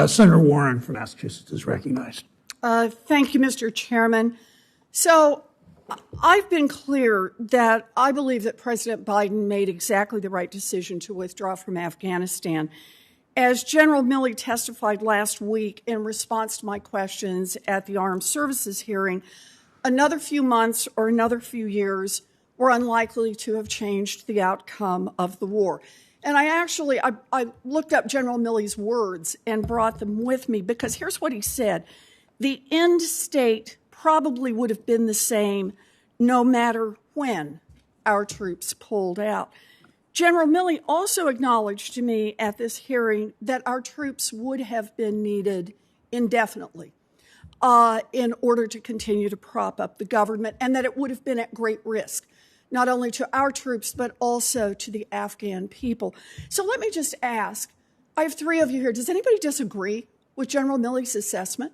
Senator Warren from Massachusetts is recognized. Thank you, Mr. Chairman. So I've been clear that I believe that President Biden made exactly the right decision to withdraw from Afghanistan. As General Milley testified last week in response to my questions at the Armed Services hearing, another few months or another few years were unlikely to have changed the outcome of the war. And I looked up General Milley's words and brought them with me because here's what he said. The end state probably would have been the same no matter when our troops pulled out. General Milley also acknowledged to me at this hearing that our troops would have been needed indefinitely in order to continue to prop up the government, and that it would have been at great risk, not only to our troops, but also to the Afghan people. So let me just ask, I have three of you here. Does anybody disagree with General Milley's assessment?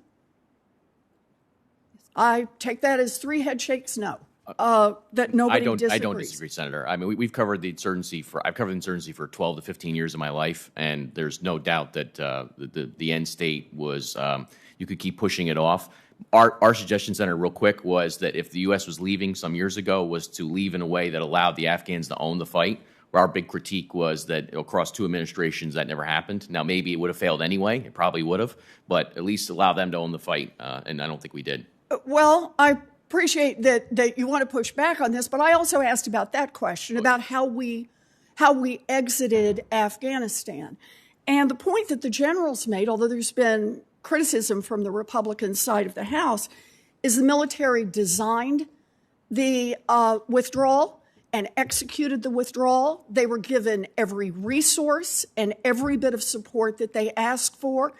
I take that as three head shakes no. That nobody disagrees. I don't disagree, Senator. I mean, I've covered the insurgency for 12 to 15 years of my life, and there's no doubt that the end state was you could keep pushing it off. Our suggestion, Senator, real quick, was that if the U.S. was leaving some years ago, was to leave in a way that allowed the Afghans to own the fight. Our big critique was that across two administrations that never happened. Now, maybe it would have failed anyway. It probably would have, but at least allow them to own the fight, and I don't think we did. Well, I appreciate that you want to push back on this, but I also asked about that question, about how we exited Afghanistan. And the point that the generals made, although there's been criticism from the Republican side of the House, is the military designed the withdrawal and executed the withdrawal. They were given every resource and every bit of support that they asked for.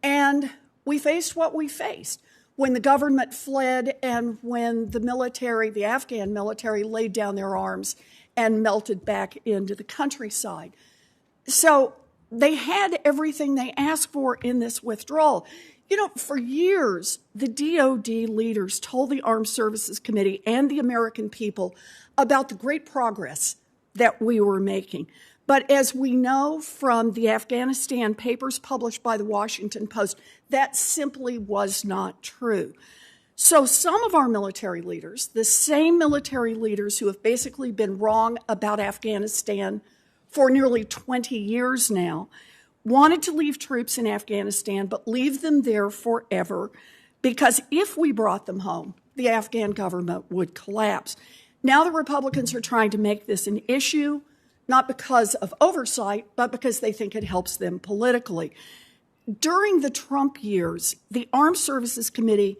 And we faced what we faced when the government fled and when the military, the Afghan military, laid down their arms and melted back into the countryside. So they had everything they asked for in this withdrawal. You know, for years, the DOD leaders told the Armed Services Committee and the American people about the great progress that we were making. But as we know from the Afghanistan papers published by the Washington Post, that simply was not true. So some of our military leaders, the same military leaders who have basically been wrong about Afghanistan for nearly 20 years now, wanted to leave troops in Afghanistan, but leave them there forever, because if we brought them home, the Afghan government would collapse. Now the Republicans are trying to make this an issue, not because of oversight, but because they think it helps them politically. During the Trump years, the Armed Services Committee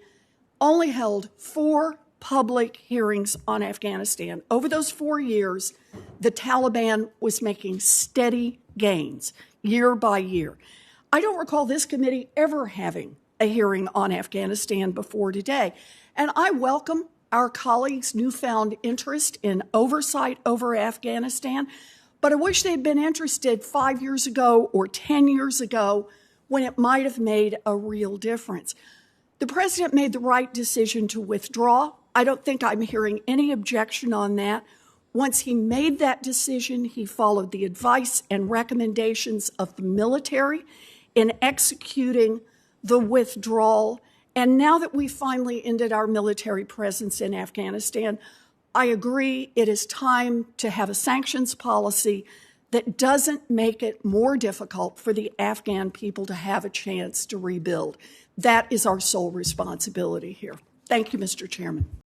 only held 4 public hearings on Afghanistan. Over those 4 years, the Taliban was making steady gains year by year. I don't recall this committee ever having a hearing on Afghanistan before today. And I welcome our colleagues' newfound interest in oversight over Afghanistan, but I wish they'd been interested 5 years ago or 10 years ago when it might have made a real difference. The president made the right decision to withdraw. I don't think I'm hearing any objection on that. Once he made that decision, he followed the advice and recommendations of the military in executing the withdrawal. And now that we finally ended our military presence in Afghanistan, I agree it is time to have a sanctions policy that doesn't make it more difficult for the Afghan people to have a chance to rebuild. That is our sole responsibility here. Thank you, Mr. Chairman.